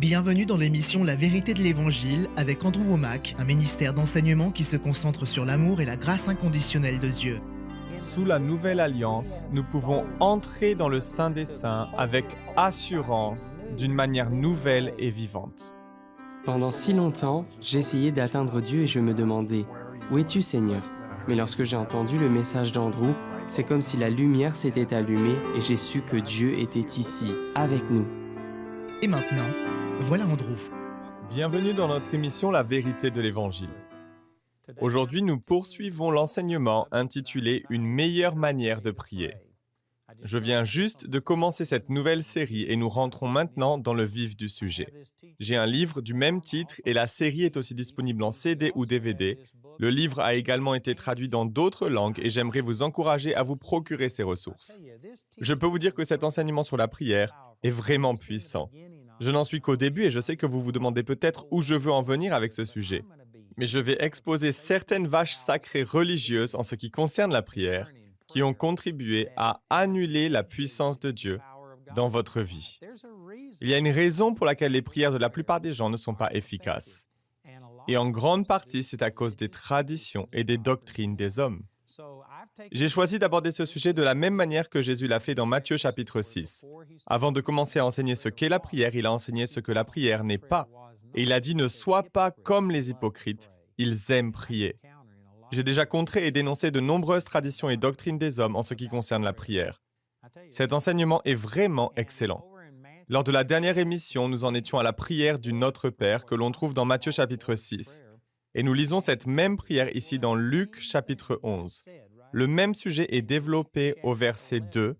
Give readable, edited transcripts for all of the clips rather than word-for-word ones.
Bienvenue dans l'émission La vérité de l'Évangile avec Andrew Womack, un ministère d'enseignement qui se concentre sur l'amour et la grâce inconditionnelle de Dieu. Sous la nouvelle alliance, nous pouvons entrer dans le Saint des Saints avec assurance, d'une manière nouvelle et vivante. Pendant si longtemps, j'essayais d'atteindre Dieu et je me demandais « Où es-tu, Seigneur ?» Mais lorsque j'ai entendu le message d'Andrew, c'est comme si la lumière s'était allumée et j'ai su que Dieu était ici, avec nous. Et maintenant, voilà Andrew. Bienvenue dans notre émission La vérité de l'Évangile. Aujourd'hui, nous poursuivons l'enseignement intitulé « Une meilleure manière de prier ». Je viens juste de commencer cette nouvelle série et nous rentrons maintenant dans le vif du sujet. J'ai un livre du même titre et la série est aussi disponible en CD ou DVD. Le livre a également été traduit dans d'autres langues et j'aimerais vous encourager à vous procurer ces ressources. Je peux vous dire que cet enseignement sur la prière est vraiment puissant. Je n'en suis qu'au début et je sais que vous vous demandez peut-être où je veux en venir avec ce sujet. Mais je vais exposer certaines vaches sacrées religieuses en ce qui concerne la prière, qui ont contribué à annuler la puissance de Dieu dans votre vie. Il y a une raison pour laquelle les prières de la plupart des gens ne sont pas efficaces. Et en grande partie, c'est à cause des traditions et des doctrines des hommes. J'ai choisi d'aborder ce sujet de la même manière que Jésus l'a fait dans Matthieu chapitre 6. Avant de commencer à enseigner ce qu'est la prière, il a enseigné ce que la prière n'est pas. Et il a dit « Ne sois pas comme les hypocrites, ils aiment prier ». J'ai déjà contré et dénoncé de nombreuses traditions et doctrines des hommes en ce qui concerne la prière. Cet enseignement est vraiment excellent. Lors de la dernière émission, nous en étions à la prière du Notre Père que l'on trouve dans Matthieu chapitre 6. Et nous lisons cette même prière ici dans Luc chapitre 11. Le même sujet est développé au verset 2,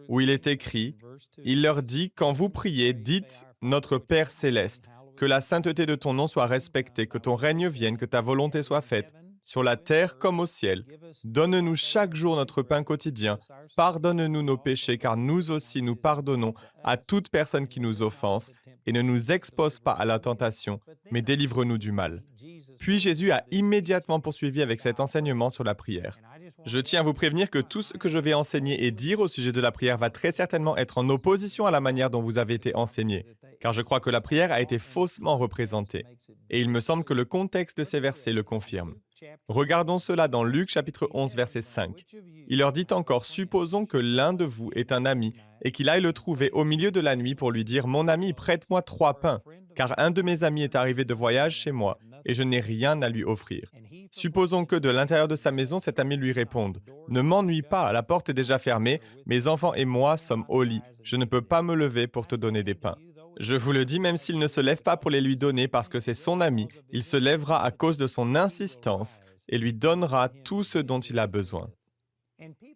où il est écrit « Il leur dit, quand vous priez, dites « Notre Père céleste ». Que la sainteté de ton nom soit respectée, que ton règne vienne, que ta volonté soit faite, sur la terre comme au ciel. Donne-nous chaque jour notre pain quotidien. Pardonne-nous nos péchés, car nous aussi nous pardonnons à toute personne qui nous offense, et ne nous expose pas à la tentation, mais délivre-nous du mal. Puis Jésus a immédiatement poursuivi avec cet enseignement sur la prière. Je tiens à vous prévenir que tout ce que je vais enseigner et dire au sujet de la prière va très certainement être en opposition à la manière dont vous avez été enseigné, car je crois que la prière a été faussement représentée. Et il me semble que le contexte de ces versets le confirme. Regardons cela dans Luc chapitre 11, verset 5. Il leur dit encore, « Supposons que l'un de vous est un ami et qu'il aille le trouver au milieu de la nuit pour lui dire, « Mon ami, prête-moi 3 pains, car un de mes amis est arrivé de voyage chez moi et je n'ai rien à lui offrir. » Supposons que de l'intérieur de sa maison, cet ami lui réponde, « Ne m'ennuie pas, la porte est déjà fermée, mes enfants et moi sommes au lit, je ne peux pas me lever pour te donner des pains. » Je vous le dis, même s'il ne se lève pas pour les lui donner parce que c'est son ami, il se lèvera à cause de son insistance et lui donnera tout ce dont il a besoin.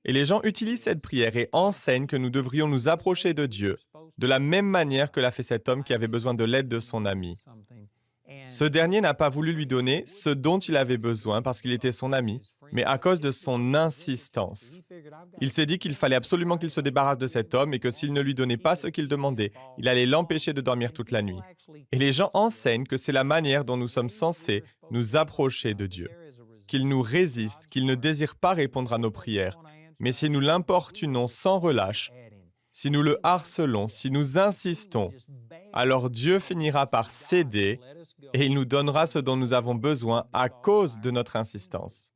Et les gens utilisent cette prière et enseignent que nous devrions nous approcher de Dieu de la même manière que l'a fait cet homme qui avait besoin de l'aide de son ami. Ce dernier n'a pas voulu lui donner ce dont il avait besoin parce qu'il était son ami, mais à cause de son insistance. Il s'est dit qu'il fallait absolument qu'il se débarrasse de cet homme et que s'il ne lui donnait pas ce qu'il demandait, il allait l'empêcher de dormir toute la nuit. Et les gens enseignent que c'est la manière dont nous sommes censés nous approcher de Dieu. Qu'il nous résiste, qu'il ne désire pas répondre à nos prières, mais si nous l'importunons sans relâche, si nous le harcelons, si nous insistons, alors Dieu finira par céder et il nous donnera ce dont nous avons besoin à cause de notre insistance.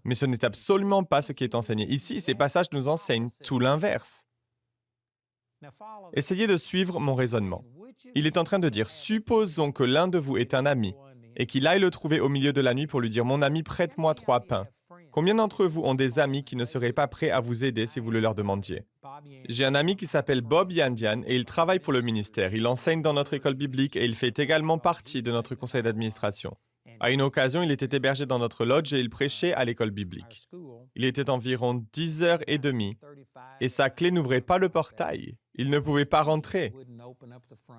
Mais ce n'est absolument pas ce qui est enseigné. Ici, ces passages nous enseignent tout l'inverse. Essayez de suivre mon raisonnement. Il est en train de dire, supposons que l'un de vous est un ami et qu'il aille le trouver au milieu de la nuit pour lui dire, « Mon ami, prête-moi 3 pains. » Combien d'entre vous ont des amis qui ne seraient pas prêts à vous aider si vous le leur demandiez? J'ai un ami qui s'appelle Bob Yandian et il travaille pour le ministère. Il enseigne dans notre école biblique et il fait également partie de notre conseil d'administration. À une occasion, il était hébergé dans notre lodge et il prêchait à l'école biblique. Il était environ 10h30 et sa clé n'ouvrait pas le portail. Il ne pouvait pas rentrer.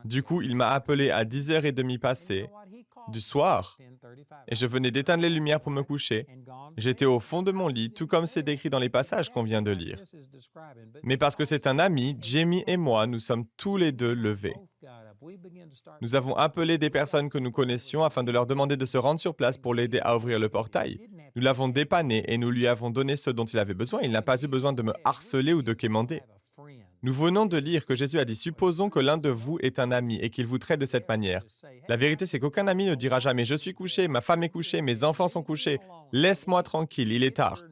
Du coup, il m'a appelé à 10h30 passées du soir et je venais d'éteindre les lumières pour me coucher. J'étais au fond de mon lit, tout comme c'est décrit dans les passages qu'on vient de lire. Mais parce que c'est un ami, Jamie et moi, nous sommes tous les deux levés. Nous avons appelé des personnes que nous connaissions afin de leur demander de se rendre sur place pour l'aider à ouvrir le portail. Nous l'avons dépanné et nous lui avons donné ce dont il avait besoin. Il n'a pas eu besoin de me harceler ou de quémander. Nous venons de lire que Jésus a dit « Supposons que l'un de vous est un ami et qu'il vous traite de cette manière. » La vérité, c'est qu'aucun ami ne dira jamais « Je suis couché, ma femme est couchée, mes enfants sont couchés, laisse-moi tranquille, il est tard. »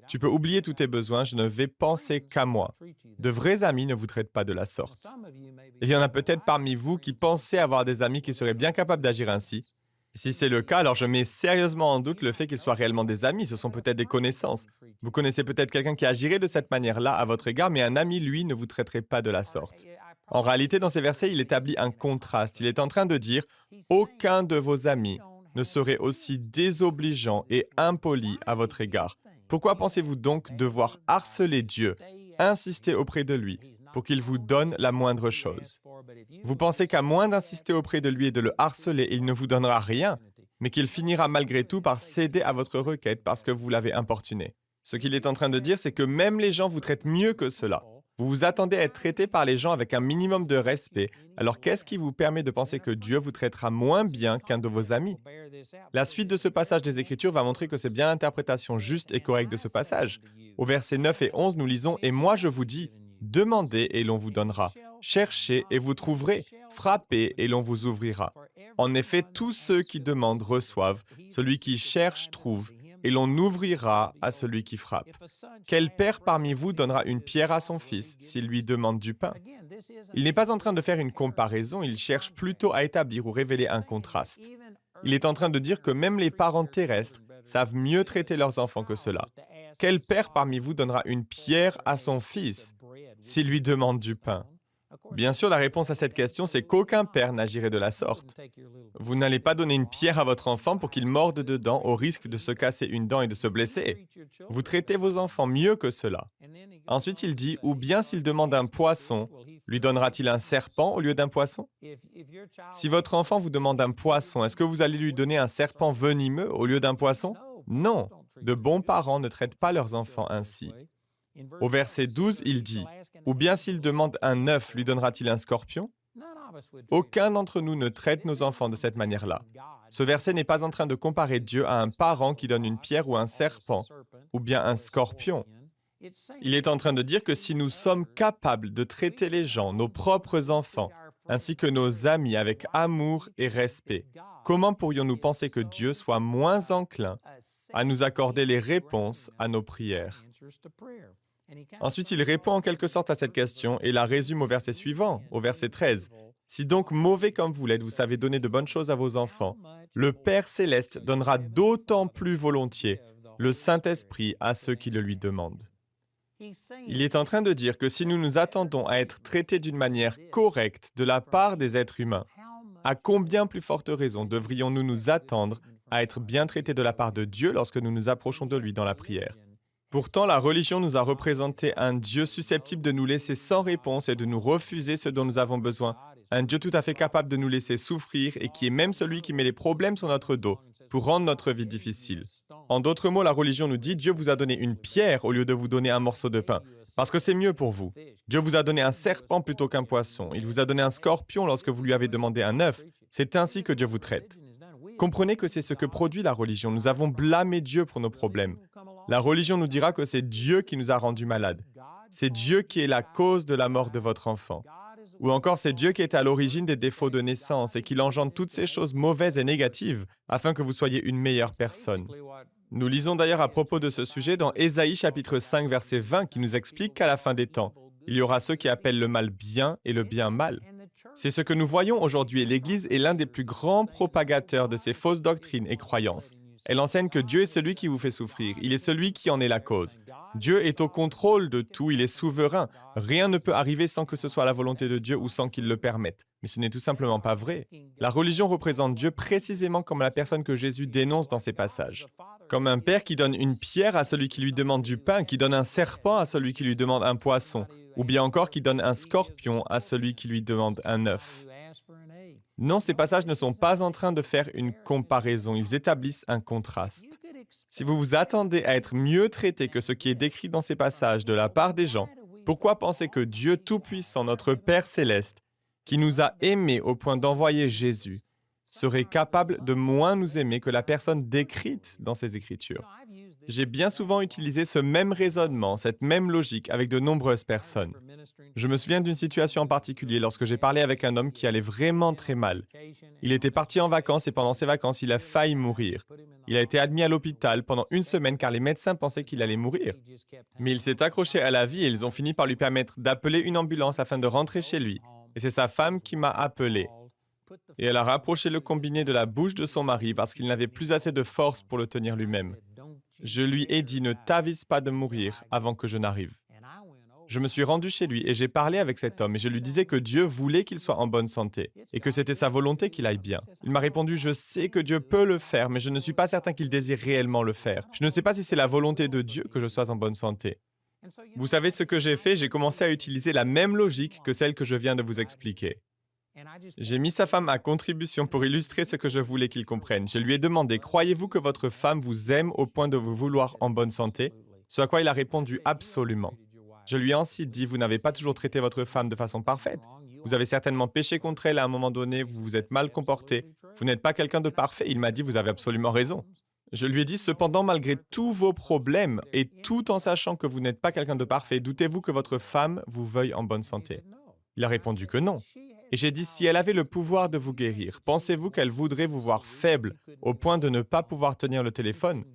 Tu peux oublier tous tes besoins, je ne vais penser qu'à moi. De vrais amis ne vous traitent pas de la sorte. Il y en a peut-être parmi vous qui pensez avoir des amis qui seraient bien capables d'agir ainsi. Si c'est le cas, alors je mets sérieusement en doute le fait qu'ils soient réellement des amis, ce sont peut-être des connaissances. Vous connaissez peut-être quelqu'un qui agirait de cette manière-là à votre égard, mais un ami, lui, ne vous traiterait pas de la sorte. En réalité, dans ces versets, il établit un contraste. Il est en train de dire « Aucun de vos amis ne serait aussi désobligeant et impoli à votre égard. » Pourquoi pensez-vous donc devoir harceler Dieu, insister auprès de lui, pour qu'il vous donne la moindre chose? Vous pensez qu'à moins d'insister auprès de lui et de le harceler, il ne vous donnera rien, mais qu'il finira malgré tout par céder à votre requête parce que vous l'avez importuné. Ce qu'il est en train de dire, c'est que même les gens vous traitent mieux que cela. Vous vous attendez à être traité par les gens avec un minimum de respect. Alors qu'est-ce qui vous permet de penser que Dieu vous traitera moins bien qu'un de vos amis? La suite de ce passage des Écritures va montrer que c'est bien l'interprétation juste et correcte de ce passage. Au verset 9 et 11, nous lisons « Et moi je vous dis, demandez et l'on vous donnera. Cherchez et vous trouverez. Frappez et l'on vous ouvrira. En effet, tous ceux qui demandent reçoivent. Celui qui cherche trouve. Et l'on ouvrira à celui qui frappe. Quel père parmi vous donnera une pierre à son fils s'il lui demande du pain? » Il n'est pas en train de faire une comparaison, il cherche plutôt à établir ou révéler un contraste. Il est en train de dire que même les parents terrestres savent mieux traiter leurs enfants que cela. Quel père parmi vous donnera une pierre à son fils s'il lui demande du pain? Bien sûr, la réponse à cette question, c'est qu'aucun père n'agirait de la sorte. Vous n'allez pas donner une pierre à votre enfant pour qu'il morde dedans au risque de se casser une dent et de se blesser. Vous traitez vos enfants mieux que cela. Ensuite, il dit, ou bien s'il demande un poisson, lui donnera-t-il un serpent au lieu d'un poisson? Si votre enfant vous demande un poisson, est-ce que vous allez lui donner un serpent venimeux au lieu d'un poisson? Non, de bons parents ne traitent pas leurs enfants ainsi. Au verset 12, il dit, « Ou bien s'il demande un œuf, lui donnera-t-il un scorpion? » Aucun d'entre nous ne traite nos enfants de cette manière-là. Ce verset n'est pas en train de comparer Dieu à un parent qui donne une pierre ou un serpent, ou bien un scorpion. Il est en train de dire que si nous sommes capables de traiter les gens, nos propres enfants, ainsi que nos amis avec amour et respect, comment pourrions-nous penser que Dieu soit moins enclin à nous accorder les réponses à nos prières? Ensuite, il répond en quelque sorte à cette question et la résume au verset suivant, au verset 13. « Si donc mauvais comme vous l'êtes, vous savez donner de bonnes choses à vos enfants, le Père céleste donnera d'autant plus volontiers le Saint-Esprit à ceux qui le lui demandent. » Il est en train de dire que si nous nous attendons à être traités d'une manière correcte de la part des êtres humains, à combien plus forte raison devrions-nous nous attendre à être bien traités de la part de Dieu lorsque nous nous approchons de lui dans la prière? Pourtant, la religion nous a représenté un Dieu susceptible de nous laisser sans réponse et de nous refuser ce dont nous avons besoin. Un Dieu tout à fait capable de nous laisser souffrir et qui est même celui qui met les problèmes sur notre dos pour rendre notre vie difficile. En d'autres mots, la religion nous dit « Dieu vous a donné une pierre au lieu de vous donner un morceau de pain, parce que c'est mieux pour vous. Dieu vous a donné un serpent plutôt qu'un poisson. Il vous a donné un scorpion lorsque vous lui avez demandé un œuf. C'est ainsi que Dieu vous traite. » Comprenez que c'est ce que produit la religion. Nous avons blâmé Dieu pour nos problèmes. La religion nous dira que c'est Dieu qui nous a rendus malades. C'est Dieu qui est la cause de la mort de votre enfant. Ou encore, c'est Dieu qui est à l'origine des défauts de naissance et qui engendre toutes ces choses mauvaises et négatives afin que vous soyez une meilleure personne. Nous lisons d'ailleurs à propos de ce sujet dans Ésaïe chapitre 5, verset 20, qui nous explique qu'à la fin des temps, il y aura ceux qui appellent le mal bien et le bien mal. C'est ce que nous voyons aujourd'hui et l'Église est l'un des plus grands propagateurs de ces fausses doctrines et croyances. Elle enseigne que Dieu est celui qui vous fait souffrir, il est celui qui en est la cause. Dieu est au contrôle de tout, il est souverain. Rien ne peut arriver sans que ce soit la volonté de Dieu ou sans qu'il le permette. Mais ce n'est tout simplement pas vrai. La religion représente Dieu précisément comme la personne que Jésus dénonce dans ces passages. Comme un père qui donne une pierre à celui qui lui demande du pain, qui donne un serpent à celui qui lui demande un poisson, ou bien encore qui donne un scorpion à celui qui lui demande un œuf. Non, ces passages ne sont pas en train de faire une comparaison, ils établissent un contraste. Si vous vous attendez à être mieux traité que ce qui est décrit dans ces passages de la part des gens, pourquoi penser que Dieu Tout-Puissant, notre Père Céleste, qui nous a aimés au point d'envoyer Jésus, serait capable de moins nous aimer que la personne décrite dans ces Écritures? J'ai bien souvent utilisé ce même raisonnement, cette même logique avec de nombreuses personnes. Je me souviens d'une situation en particulier lorsque j'ai parlé avec un homme qui allait vraiment très mal. Il était parti en vacances et pendant ses vacances, il a failli mourir. Il a été admis à l'hôpital pendant une semaine car les médecins pensaient qu'il allait mourir. Mais il s'est accroché à la vie et ils ont fini par lui permettre d'appeler une ambulance afin de rentrer chez lui. Et c'est sa femme qui m'a appelé. Et elle a rapproché le combiné de la bouche de son mari parce qu'il n'avait plus assez de force pour le tenir lui-même. Je lui ai dit « Ne t'avise pas de mourir avant que je n'arrive ». Je me suis rendu chez lui et j'ai parlé avec cet homme et je lui disais que Dieu voulait qu'il soit en bonne santé et que c'était sa volonté qu'il aille bien. Il m'a répondu « Je sais que Dieu peut le faire, mais je ne suis pas certain qu'il désire réellement le faire. Je ne sais pas si c'est la volonté de Dieu que je sois en bonne santé. » Vous savez ce que j'ai fait? J'ai commencé à utiliser la même logique que celle que je viens de vous expliquer. J'ai mis sa femme à contribution pour illustrer ce que je voulais qu'il comprenne. Je lui ai demandé « Croyez-vous que votre femme vous aime au point de vous vouloir en bonne santé ?» Ce à quoi il a répondu « Absolument ». Je lui ai ensuite dit « Vous n'avez pas toujours traité votre femme de façon parfaite. Vous avez certainement péché contre elle à un moment donné, vous vous êtes mal comporté. Vous n'êtes pas quelqu'un de parfait. » Il m'a dit « Vous avez absolument raison. » Je lui ai dit « Cependant, malgré tous vos problèmes et tout en sachant que vous n'êtes pas quelqu'un de parfait, doutez-vous que votre femme vous veuille en bonne santé ?» Il a répondu que non. Et j'ai dit, si elle avait le pouvoir de vous guérir, pensez-vous qu'elle voudrait vous voir faible au point de ne pas pouvoir tenir le téléphone,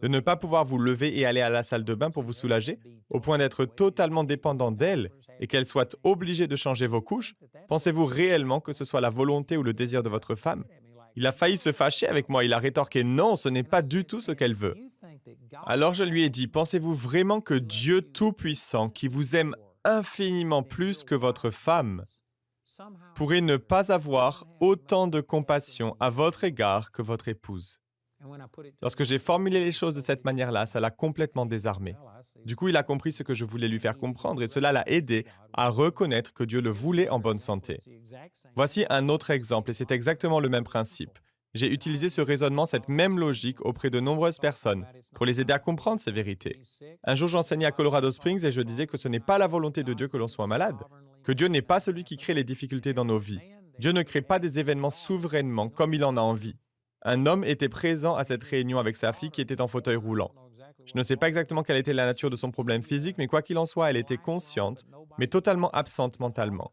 de ne pas pouvoir vous lever et aller à la salle de bain pour vous soulager, au point d'être totalement dépendant d'elle et qu'elle soit obligée de changer vos couches? Pensez-vous réellement que ce soit la volonté ou le désir de votre femme? Il a failli se fâcher avec moi, il a rétorqué, non, ce n'est pas du tout ce qu'elle veut. Alors je lui ai dit, pensez-vous vraiment que Dieu Tout-Puissant, qui vous aime infiniment plus que votre femme, pourrait ne pas avoir autant de compassion à votre égard que votre épouse? Lorsque j'ai formulé les choses de cette manière-là, ça l'a complètement désarmé. Du coup, il a compris ce que je voulais lui faire comprendre et cela l'a aidé à reconnaître que Dieu le voulait en bonne santé. Voici un autre exemple et c'est exactement le même principe. J'ai utilisé ce raisonnement, cette même logique auprès de nombreuses personnes pour les aider à comprendre ces vérités. Un jour, j'enseignais à Colorado Springs et je disais que ce n'est pas la volonté de Dieu que l'on soit malade, que Dieu n'est pas celui qui crée les difficultés dans nos vies. Dieu ne crée pas des événements souverainement comme il en a envie. Un homme était présent à cette réunion avec sa fille qui était en fauteuil roulant. Je ne sais pas exactement quelle était la nature de son problème physique, mais quoi qu'il en soit, elle était consciente, mais totalement absente mentalement.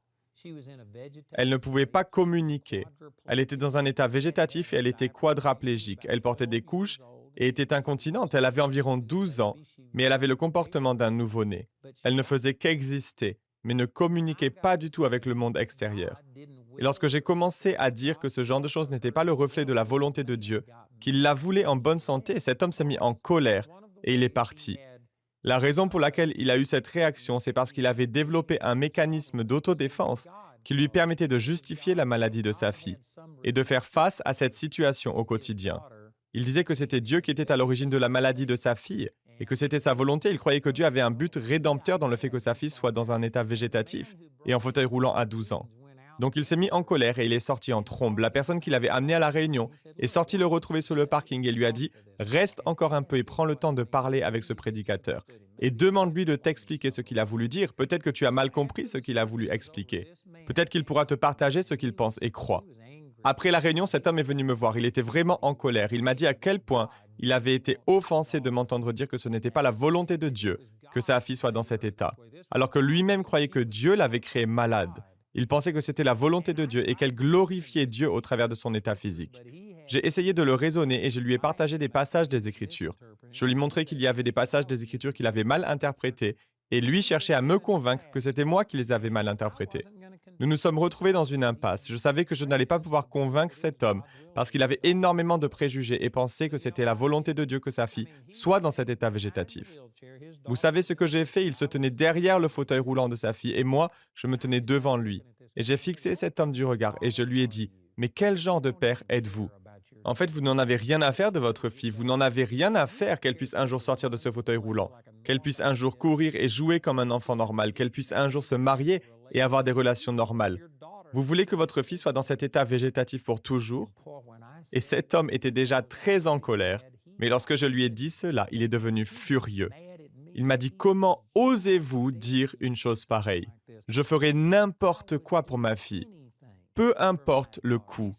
Elle ne pouvait pas communiquer. Elle était dans un état végétatif et elle était quadraplégique. Elle portait des couches et était incontinente. Elle avait environ 12 ans, mais elle avait le comportement d'un nouveau-né. Elle ne faisait qu'exister, mais ne communiquait pas du tout avec le monde extérieur. Et lorsque j'ai commencé à dire que ce genre de choses n'était pas le reflet de la volonté de Dieu, qu'il la voulait en bonne santé, cet homme s'est mis en colère et il est parti. La raison pour laquelle il a eu cette réaction, c'est parce qu'il avait développé un mécanisme d'autodéfense qui lui permettait de justifier la maladie de sa fille et de faire face à cette situation au quotidien. Il disait que c'était Dieu qui était à l'origine de la maladie de sa fille et que c'était sa volonté. Il croyait que Dieu avait un but rédempteur dans le fait que sa fille soit dans un état végétatif et en fauteuil roulant à 12 ans. Donc il s'est mis en colère et il est sorti en trombe. La personne qui l'avait amené à la réunion est sortie le retrouver sur le parking et lui a dit « Reste encore un peu et prends le temps de parler avec ce prédicateur. Et demande-lui de t'expliquer ce qu'il a voulu dire. Peut-être que tu as mal compris ce qu'il a voulu expliquer. Peut-être qu'il pourra te partager ce qu'il pense et croit. » Après la réunion, cet homme est venu me voir. Il était vraiment en colère. Il m'a dit à quel point il avait été offensé de m'entendre dire que ce n'était pas la volonté de Dieu que sa fille soit dans cet état, alors que lui-même croyait que Dieu l'avait créée malade. Il pensait que c'était la volonté de Dieu et qu'elle glorifiait Dieu au travers de son état physique. J'ai essayé de le raisonner et je lui ai partagé des passages des Écritures. Je lui ai montré qu'il y avait des passages des Écritures qu'il avait mal interprétés et lui cherchait à me convaincre que c'était moi qui les avais mal interprétés. Nous nous sommes retrouvés dans une impasse. Je savais que je n'allais pas pouvoir convaincre cet homme parce qu'il avait énormément de préjugés et pensait que c'était la volonté de Dieu que sa fille soit dans cet état végétatif. Vous savez ce que j'ai fait? Il se tenait derrière le fauteuil roulant de sa fille et moi, je me tenais devant lui. Et j'ai fixé cet homme du regard et je lui ai dit « Mais quel genre de père êtes-vous? En fait, vous n'en avez rien à faire de votre fille. Vous n'en avez rien à faire qu'elle puisse un jour sortir de ce fauteuil roulant, qu'elle puisse un jour courir et jouer comme un enfant normal, qu'elle puisse un jour se marier et avoir des relations normales. Vous voulez que votre fille soit dans cet état végétatif pour toujours? » Et cet homme était déjà très en colère, mais lorsque je lui ai dit cela, il est devenu furieux. Il m'a dit « Comment osez-vous dire une chose pareille? Je ferai n'importe quoi pour ma fille. Peu importe le coût.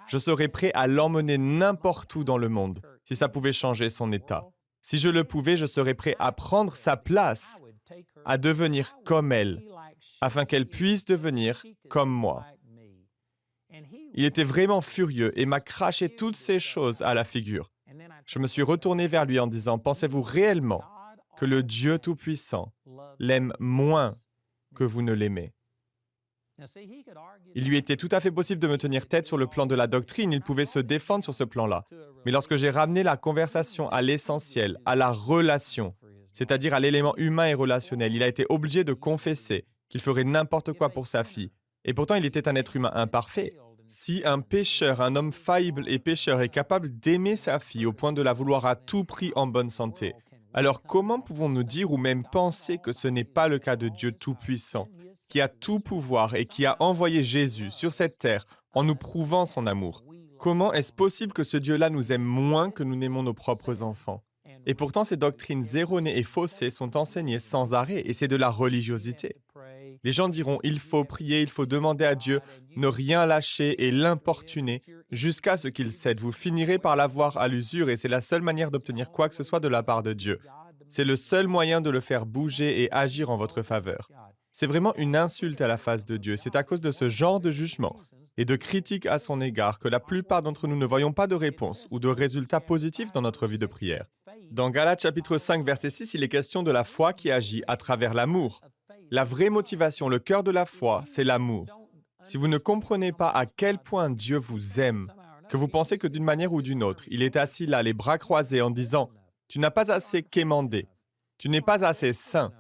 Je serais prêt à l'emmener n'importe où dans le monde si ça pouvait changer son état. Si je le pouvais, je serais prêt à prendre sa place, à devenir comme elle, afin qu'elle puisse devenir comme moi. Il était vraiment furieux et m'a craché toutes ces choses à la figure. Je me suis retourné vers lui en disant, « Pensez-vous réellement que le Dieu Tout-Puissant l'aime moins que vous ne l'aimez ?» Il lui était tout à fait possible de me tenir tête sur le plan de la doctrine, il pouvait se défendre sur ce plan-là. Mais lorsque j'ai ramené la conversation à l'essentiel, à la relation, c'est-à-dire à l'élément humain et relationnel, il a été obligé de confesser qu'il ferait n'importe quoi pour sa fille. Et pourtant, il était un être humain imparfait. Si un pécheur, un homme faillible et pécheur est capable d'aimer sa fille au point de la vouloir à tout prix en bonne santé, alors comment pouvons-nous dire ou même penser que ce n'est pas le cas de Dieu Tout-Puissant, qui a tout pouvoir et qui a envoyé Jésus sur cette terre en nous prouvant son amour? Comment est-ce possible que ce Dieu-là nous aime moins que nous n'aimons nos propres enfants? Et pourtant, ces doctrines erronées et faussées sont enseignées sans arrêt, et c'est de la religiosité. Les gens diront, il faut prier, il faut demander à Dieu, ne rien lâcher et l'importuner jusqu'à ce qu'il cède. Vous finirez par l'avoir à l'usure et c'est la seule manière d'obtenir quoi que ce soit de la part de Dieu. C'est le seul moyen de le faire bouger et agir en votre faveur. C'est vraiment une insulte à la face de Dieu. C'est à cause de ce genre de jugement et de critiques à son égard que la plupart d'entre nous ne voyons pas de réponse ou de résultats positifs dans notre vie de prière. Dans Galates chapitre 5, verset 6, il est question de la foi qui agit à travers l'amour. La vraie motivation, le cœur de la foi, c'est l'amour. Si vous ne comprenez pas à quel point Dieu vous aime, que vous pensez que d'une manière ou d'une autre, il est assis là, les bras croisés, en disant « Tu n'as pas assez quémandé, tu n'es pas assez saint,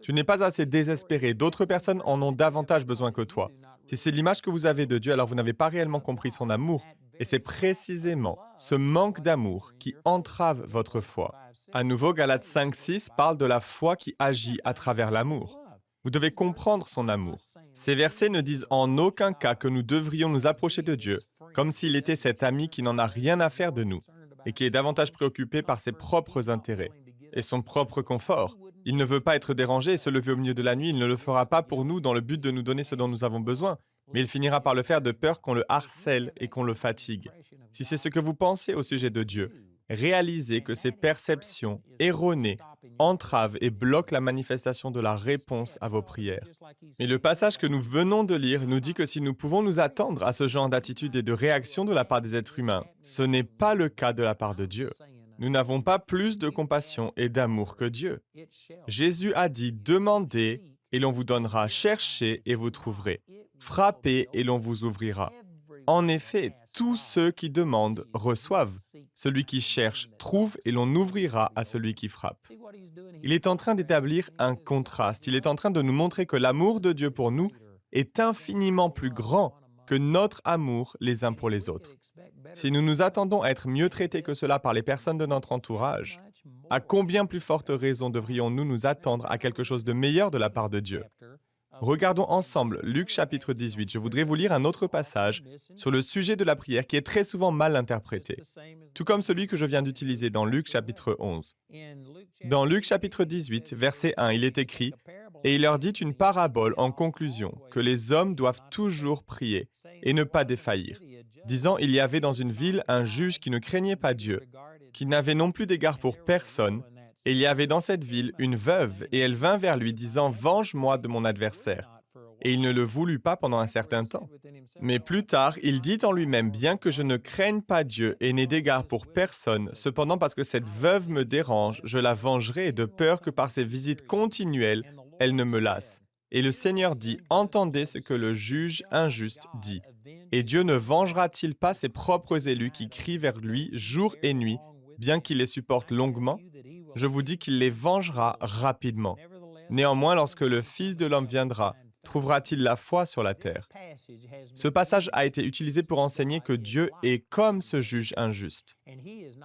tu n'es pas assez désespéré, d'autres personnes en ont davantage besoin que toi. » Si c'est l'image que vous avez de Dieu, alors vous n'avez pas réellement compris son amour. Et c'est précisément ce manque d'amour qui entrave votre foi. À nouveau, Galates 5, 6 parle de la foi qui agit à travers l'amour. Vous devez comprendre son amour. Ces versets ne disent en aucun cas que nous devrions nous approcher de Dieu, comme s'il était cet ami qui n'en a rien à faire de nous, et qui est davantage préoccupé par ses propres intérêts et son propre confort. Il ne veut pas être dérangé et se lever au milieu de la nuit, il ne le fera pas pour nous dans le but de nous donner ce dont nous avons besoin, mais il finira par le faire de peur qu'on le harcèle et qu'on le fatigue. Si c'est ce que vous pensez au sujet de Dieu, réalisez que ces perceptions erronées entravent et bloquent la manifestation de la réponse à vos prières. Mais le passage que nous venons de lire nous dit que si nous pouvons nous attendre à ce genre d'attitude et de réaction de la part des êtres humains, ce n'est pas le cas de la part de Dieu. Nous n'avons pas plus de compassion et d'amour que Dieu. Jésus a dit « Demandez et l'on vous donnera, cherchez et vous trouverez, frappez et l'on vous ouvrira. » En effet, tous ceux qui demandent reçoivent. Celui qui cherche trouve et l'on ouvrira à celui qui frappe. Il est en train d'établir un contraste. Il est en train de nous montrer que l'amour de Dieu pour nous est infiniment plus grand que notre amour les uns pour les autres. Si nous nous attendons à être mieux traités que cela par les personnes de notre entourage, à combien plus forte raison devrions-nous nous attendre à quelque chose de meilleur de la part de Dieu? Regardons ensemble Luc chapitre 18. Je voudrais vous lire un autre passage sur le sujet de la prière qui est très souvent mal interprété, tout comme celui que je viens d'utiliser dans Luc chapitre 11. Dans Luc chapitre 18, verset 1, il est écrit « Et il leur dit une parabole en conclusion, que les hommes doivent toujours prier et ne pas défaillir. Disant, il y avait dans une ville un juge qui ne craignait pas Dieu, qui n'avait non plus d'égard pour personne, et il y avait dans cette ville une veuve, et elle vint vers lui disant, « Venge-moi de mon adversaire. » Et il ne le voulut pas pendant un certain temps. Mais plus tard, il dit en lui-même, « Bien que je ne craigne pas Dieu et n'ai d'égard pour personne, cependant parce que cette veuve me dérange, je la vengerai de peur que par ses visites continuelles, elle ne me lasse. » Et le Seigneur dit, « Entendez ce que le juge injuste dit. Et Dieu ne vengera-t-il pas ses propres élus qui crient vers lui jour et nuit, bien qu'il les supporte longuement? Je vous dis qu'il les vengera rapidement. Néanmoins, lorsque le Fils de l'homme viendra, trouvera-t-il la foi sur la terre? » Ce passage a été utilisé pour enseigner que Dieu est comme ce juge injuste.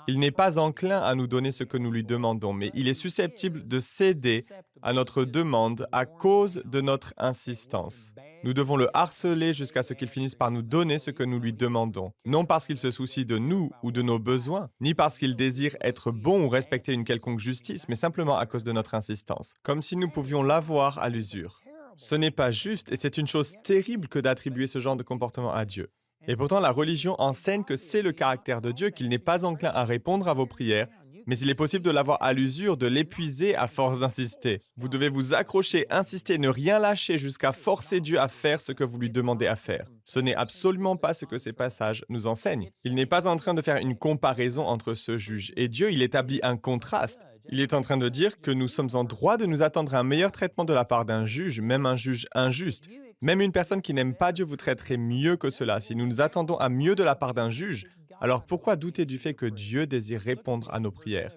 Il n'est pas enclin à nous donner ce que nous lui demandons, mais il est susceptible de céder à notre demande à cause de notre insistance. Nous devons le harceler jusqu'à ce qu'il finisse par nous donner ce que nous lui demandons, non parce qu'il se soucie de nous ou de nos besoins, ni parce qu'il désire être bon ou respecter une quelconque justice, mais simplement à cause de notre insistance, comme si nous pouvions l'avoir à l'usure. Ce n'est pas juste et c'est une chose terrible que d'attribuer ce genre de comportement à Dieu. Et pourtant, la religion enseigne que c'est le caractère de Dieu, qu'il n'est pas enclin à répondre à vos prières, Mais il est possible de l'avoir à l'usure, de l'épuiser à force d'insister. Vous devez vous accrocher, insister, ne rien lâcher jusqu'à forcer Dieu à faire ce que vous lui demandez à faire. Ce n'est absolument pas ce que ces passages nous enseignent. Il n'est pas en train de faire une comparaison entre ce juge et Dieu, il établit un contraste. Il est en train de dire que nous sommes en droit de nous attendre à un meilleur traitement de la part d'un juge, même un juge injuste. Même une personne qui n'aime pas Dieu vous traiterait mieux que cela. Si nous nous attendons à mieux de la part d'un juge, alors pourquoi douter du fait que Dieu désire répondre à nos prières?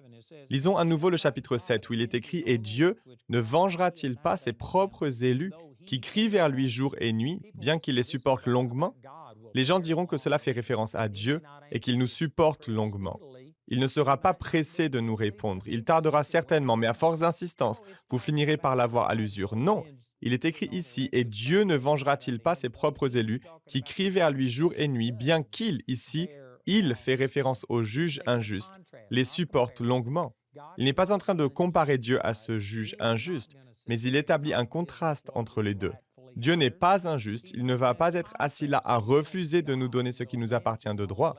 Lisons à nouveau le chapitre 7 où il est écrit « Et Dieu ne vengera-t-il pas ses propres élus qui crient vers lui jour et nuit, bien qu'il les supporte longuement ?» Les gens diront que cela fait référence à Dieu et qu'il nous supporte longuement. Il ne sera pas pressé de nous répondre. Il tardera certainement, mais à force d'insistance, vous finirez par l'avoir à l'usure. Non, il est écrit ici « Et Dieu ne vengera-t-il pas ses propres élus qui crient vers lui jour et nuit, bien qu'il, ici, il fait référence au juge injuste, les supporte longuement. » Il n'est pas en train de comparer Dieu à ce juge injuste, mais il établit un contraste entre les deux. Dieu n'est pas injuste, il ne va pas être assis là à refuser de nous donner ce qui nous appartient de droit.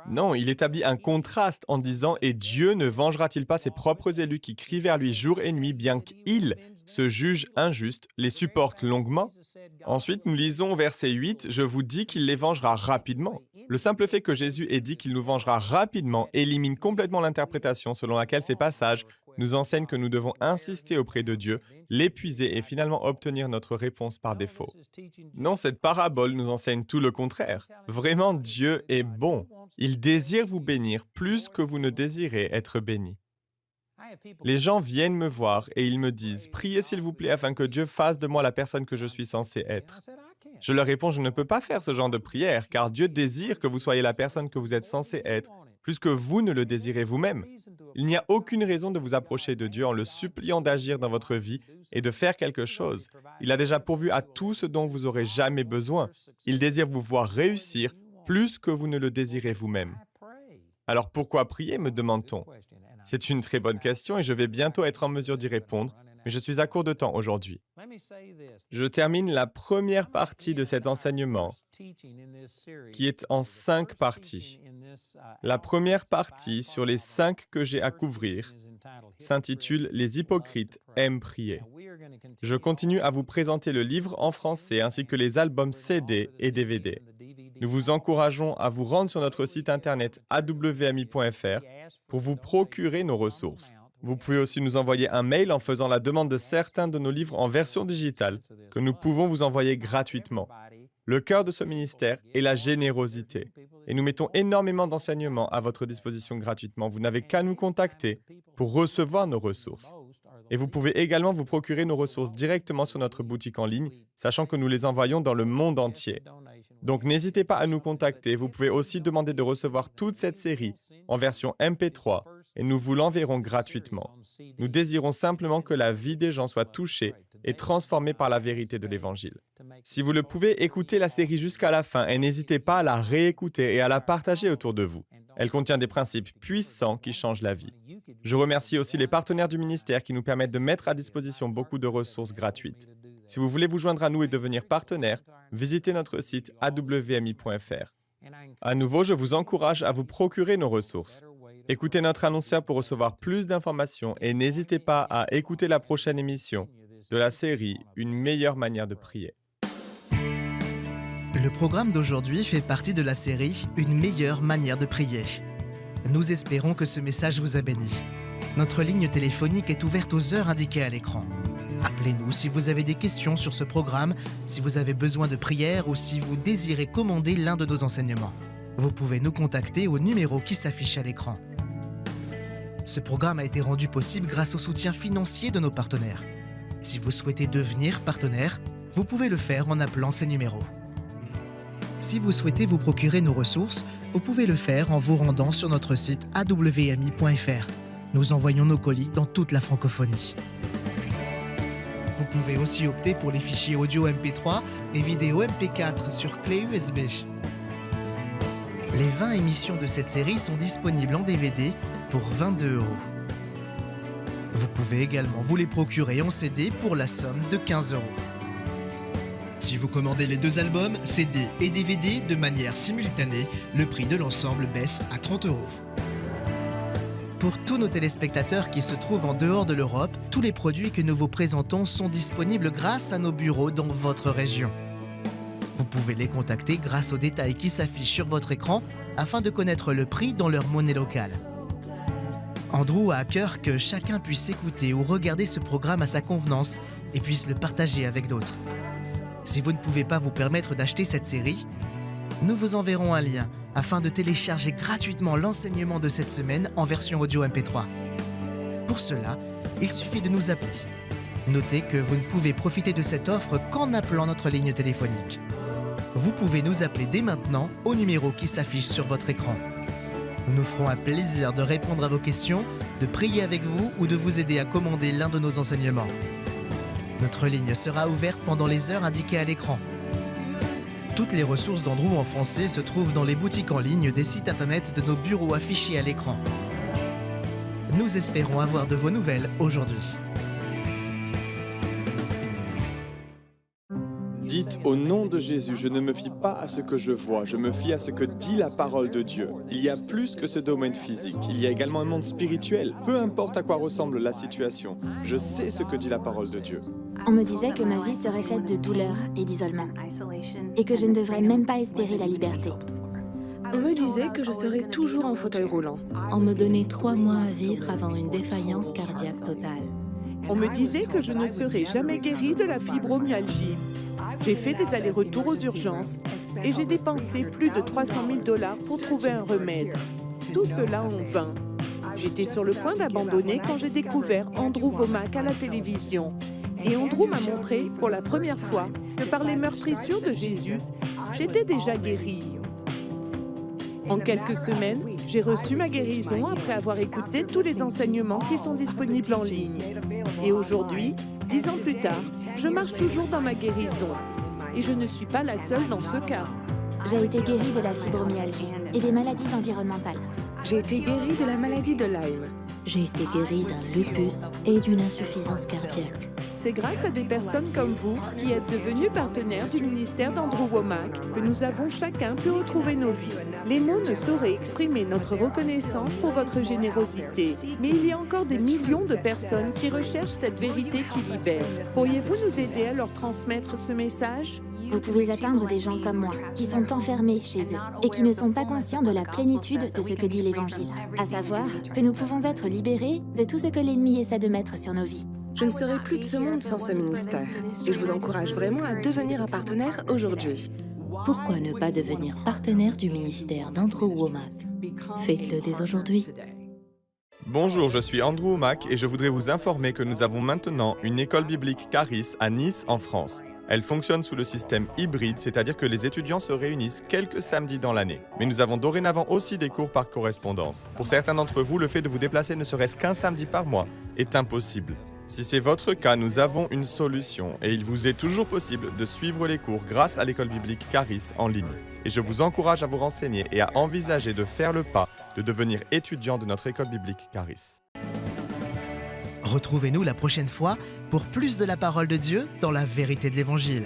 Non, il établit un contraste en disant « Et Dieu ne vengera-t-il pas ses propres élus qui crient vers lui jour et nuit, bien qu'il, ce juge injuste, les supporte longuement ?» Ensuite, nous lisons au verset 8 « Je vous dis qu'il les vengera rapidement. » Le simple fait que Jésus ait dit qu'il nous vengera rapidement élimine complètement l'interprétation selon laquelle ces passages nous enseignent que nous devons insister auprès de Dieu, l'épuiser et finalement obtenir notre réponse par défaut. Non, cette parabole nous enseigne tout le contraire. Vraiment, Dieu est bon. Il désire vous bénir plus que vous ne désirez être béni. Les gens viennent me voir et ils me disent « Priez s'il vous plaît afin que Dieu fasse de moi la personne que je suis censé être. » Je leur réponds « Je ne peux pas faire ce genre de prière car Dieu désire que vous soyez la personne que vous êtes censé être plus que vous ne le désirez vous-même. Il n'y a aucune raison de vous approcher de Dieu en le suppliant d'agir dans votre vie et de faire quelque chose. Il a déjà pourvu à tout ce dont vous aurez jamais besoin. Il désire vous voir réussir plus que vous ne le désirez vous-même. Alors pourquoi prier, me demande-t-on? C'est une très bonne question et je vais bientôt être en mesure d'y répondre, mais je suis à court de temps aujourd'hui. Je termine la première partie de cet enseignement, qui est en 5 parties. La première partie, sur les 5 que j'ai à couvrir, s'intitule « Les hypocrites aiment prier ». Je continue à vous présenter le livre en français ainsi que les albums CD et DVD. Nous vous encourageons à vous rendre sur notre site internet awmi.fr pour vous procurer nos ressources. Vous pouvez aussi nous envoyer un mail en faisant la demande de certains de nos livres en version digitale que nous pouvons vous envoyer gratuitement. Le cœur de ce ministère est la générosité. Et nous mettons énormément d'enseignements à votre disposition gratuitement. Vous n'avez qu'à nous contacter pour recevoir nos ressources. Et vous pouvez également vous procurer nos ressources directement sur notre boutique en ligne, sachant que nous les envoyons dans le monde entier. Donc n'hésitez pas à nous contacter. Vous pouvez aussi demander de recevoir toute cette série en version MP3 et nous vous l'enverrons gratuitement. Nous désirons simplement que la vie des gens soit touchée et transformée par la vérité de l'Évangile. Si vous le pouvez, écoutez la série jusqu'à la fin et n'hésitez pas à la réécouter et à la partager autour de vous. Elle contient des principes puissants qui changent la vie. Je remercie aussi les partenaires du ministère qui nous permettent de mettre à disposition beaucoup de ressources gratuites. Si vous voulez vous joindre à nous et devenir partenaire, visitez notre site awmi.fr. À nouveau, je vous encourage à vous procurer nos ressources. Écoutez notre annonceur pour recevoir plus d'informations et n'hésitez pas à écouter la prochaine émission de la série « Une meilleure manière de prier ». Le programme d'aujourd'hui fait partie de la série « Une meilleure manière de prier ». Nous espérons que ce message vous a béni. Notre ligne téléphonique est ouverte aux heures indiquées à l'écran. Appelez-nous si vous avez des questions sur ce programme, si vous avez besoin de prière ou si vous désirez commander l'un de nos enseignements. Vous pouvez nous contacter au numéro qui s'affiche à l'écran. Ce programme a été rendu possible grâce au soutien financier de nos partenaires. Si vous souhaitez devenir partenaire, vous pouvez le faire en appelant ces numéros. Si vous souhaitez vous procurer nos ressources, vous pouvez le faire en vous rendant sur notre site awmi.fr. Nous envoyons nos colis dans toute la francophonie. Vous pouvez aussi opter pour les fichiers audio MP3 et vidéo MP4 sur clé USB. Les 20 émissions de cette série sont disponibles en DVD pour 22 €. Vous pouvez également vous les procurer en CD pour la somme de 15 €. Si vous commandez les 2 albums, CD et DVD de manière simultanée, le prix de l'ensemble baisse à 30 €. Pour tous nos téléspectateurs qui se trouvent en dehors de l'Europe, tous les produits que nous vous présentons sont disponibles grâce à nos bureaux dans votre région. Vous pouvez les contacter grâce aux détails qui s'affichent sur votre écran afin de connaître le prix dans leur monnaie locale. Andrew a à cœur que chacun puisse écouter ou regarder ce programme à sa convenance et puisse le partager avec d'autres. Si vous ne pouvez pas vous permettre d'acheter cette série, nous vous enverrons un lien afin de télécharger gratuitement l'enseignement de cette semaine en version audio MP3. Pour cela, il suffit de nous appeler. Notez que vous ne pouvez profiter de cette offre qu'en appelant notre ligne téléphonique. Vous pouvez nous appeler dès maintenant au numéro qui s'affiche sur votre écran. Nous nous ferons un plaisir de répondre à vos questions, de prier avec vous ou de vous aider à commander l'un de nos enseignements. Notre ligne sera ouverte pendant les heures indiquées à l'écran. Toutes les ressources d'Andrew en français se trouvent dans les boutiques en ligne des sites internet de nos bureaux affichés à l'écran. Nous espérons avoir de vos nouvelles aujourd'hui. Dites au nom de Jésus, je ne me fie pas à ce que je vois, je me fie à ce que dit la parole de Dieu. Il y a plus que ce domaine physique, il y a également un monde spirituel. Peu importe à quoi ressemble la situation, je sais ce que dit la parole de Dieu. On me disait que ma vie serait faite de douleur et d'isolement, et que je ne devrais même pas espérer la liberté. On me disait que je serais toujours en fauteuil roulant. On me donnait 3 mois à vivre avant une défaillance cardiaque totale. On me disait que je ne serais jamais guérie de la fibromyalgie. J'ai fait des allers-retours aux urgences et j'ai dépensé plus de 300 000 $ pour trouver un remède. Tout cela en vain. J'étais sur le point d'abandonner quand j'ai découvert Andrew Wommack à la télévision. Et Andrew m'a montré, pour la première fois, que par les meurtrissures de Jésus, j'étais déjà guérie. En quelques semaines, j'ai reçu ma guérison après avoir écouté tous les enseignements qui sont disponibles en ligne. Et aujourd'hui, 10 ans plus tard, je marche toujours dans ma guérison. Et je ne suis pas la seule dans ce cas. J'ai été guérie de la fibromyalgie et des maladies environnementales. J'ai été guérie de la maladie de Lyme. J'ai été guérie d'un lupus et d'une insuffisance cardiaque. C'est grâce à des personnes comme vous qui êtes devenus partenaires du ministère d'Andrew Wommack que nous avons chacun pu retrouver nos vies. Les mots ne sauraient exprimer notre reconnaissance pour votre générosité, mais il y a encore des millions de personnes qui recherchent cette vérité qui libère. Pourriez-vous nous aider à leur transmettre ce message? Vous pouvez atteindre des gens comme moi, qui sont enfermés chez eux et qui ne sont pas conscients de la plénitude de ce que dit l'Évangile, à savoir que nous pouvons être libérés de tout ce que l'ennemi essaie de mettre sur nos vies. Je ne serai plus de ce monde sans ce ministère. Et je vous encourage vraiment à devenir un partenaire aujourd'hui. Pourquoi ne pas devenir partenaire du ministère d'Andrew Wommack? Faites-le dès aujourd'hui. Bonjour, je suis Andrew Wommack et je voudrais vous informer que nous avons maintenant une école biblique Charis à Nice, en France. Elle fonctionne sous le système hybride, c'est-à-dire que les étudiants se réunissent quelques samedis dans l'année. Mais nous avons dorénavant aussi des cours par correspondance. Pour certains d'entre vous, le fait de vous déplacer ne serait-ce qu'un samedi par mois est impossible. Si c'est votre cas, nous avons une solution et il vous est toujours possible de suivre les cours grâce à l'école biblique Charis en ligne. Et je vous encourage à vous renseigner et à envisager de faire le pas de devenir étudiant de notre école biblique Charis. Retrouvez-nous la prochaine fois pour plus de la parole de Dieu dans la vérité de l'Évangile.